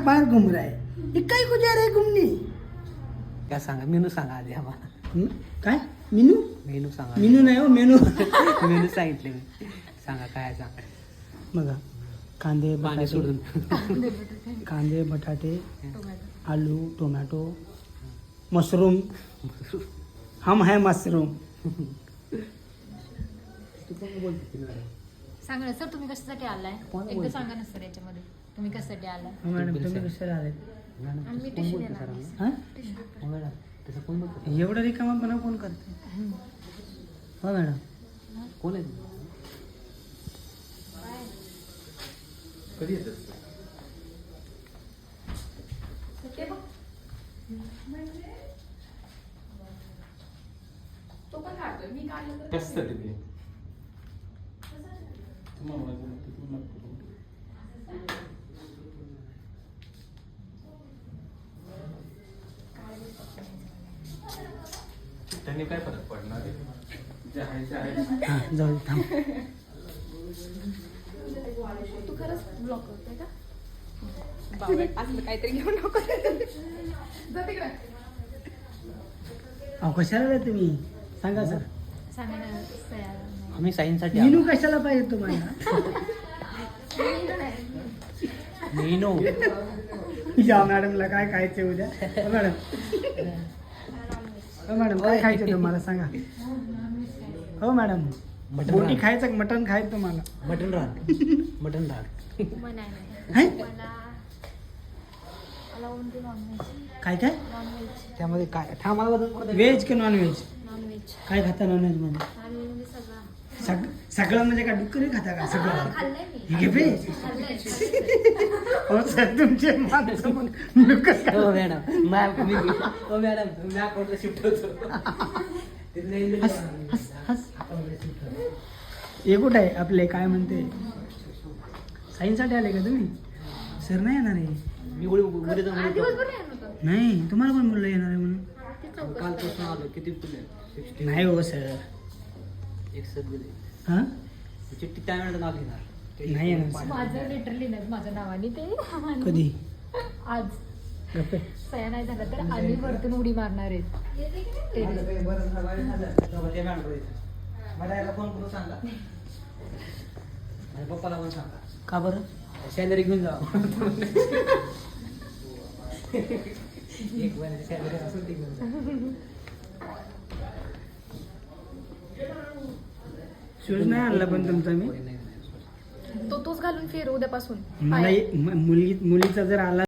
बाहर घूम रहा है, ये कई को जा रहा है घूमने? काय सांगा, मेनू सांगा आधी आम्हाला. काय मेनू? मेनू सांगा. मेनू नाही हो, मेनू. मेनू सांगितले मी. सांगा काय सांगा. बघा, कांदे पाणी बटाटे, सोडून. कांदे बटाटे, आलू, टोमॅटो, मशरूम. हम है मशरूम. तू पण बोलते ना. सांगा ना सर, तुम्ही कशासाठी आलाय? कोण एकदा बोलतंय? सांगा ना सर याच्यामध्ये तुम्ही कशासाठी आलाय. मॅडम तुम्ही कशाला आले? आम्ही टिश्यू देणार आहे. हा? मॅडम तसं कोण बोलतो? एवढं रिकामापणा कोण करते? हो मॅडम. कोण आहे तुम्ही? कधी येतात? कशासाठी ते? त्यांनी काय फरक पडणार आहे? जे आहे ते आहे. हा जाऊ दे, थांब. तू खरंच ब्लॉक करतोय का? असलं काहीतरी घेऊन नको. जा तिकडे. अहो कशाला आले तुम्ही? सांगा सर. सांगा ना सर. आम्ही सायन्ससाठी मेनू कशाला पाहिजे तुम्हाला? मेनू. या मॅडमला काय खायचं उद्या? हो मॅडम. हो मॅडम काय खायचं तुम्हाला सांगा. हो मॅडम, मटण बोटी रान. खायचं का मटण खायचं तुम्हाला? मटन रान. मटन रान. है? मला ओनली नॉनव्हेज. काय काय? नॉनव्हेज. त्यामध्ये काय थांब मला बदल करू दे. व्हेज की नॉन व्हेज? नॉनव्हेज. काय खाता नॉन व्हेज मध्ये? आणि म्हणजे सगळं सगळं म्हणजे का डुक्करी खाता का सगळं? खाल्लंय मी. हे घे बे. हो सर, तुमचे माणसं मग डुक्कर हो खाता. मॅडम मॅम मी हो मॅडम तुम्ही अकाउंटला शिफ्ट होतो. हस हस हस. हे कुठं आहे आपले काय म्हणते? सायन्ससाठी आले का तुम्ही? सर नाही येणार आहे. मी उद्या जाऊन येतो. दिवसभर नाही आणलं होतं. नाही, तुम्हाला पण बोललं येणार आहे म्हणून. ते चौकशी कालपासून आलो किती तुले नाही हो सर. एक सर गेले हां चिठ्ठी त्या वेळेला नाव घेणार. नाही येणार. माझं लेटर लिहिलं माझ्या नावाने ते. कधी? आज गप्पे. सह्या नाही झाला तर आम्ही वरतून उडी मारणार आहेत. ते मला फोन करून सांगा. माझ्या पप्पाला पण सांगा. का बरं? सॅलरी घेऊन जा. एक महिन्याची सॅलरी असेल ती घेऊन जा. शूज नाही आणला पण तुमचा मी. तोच घालून फिर उद्यापासून. मला मुलीचा जर आला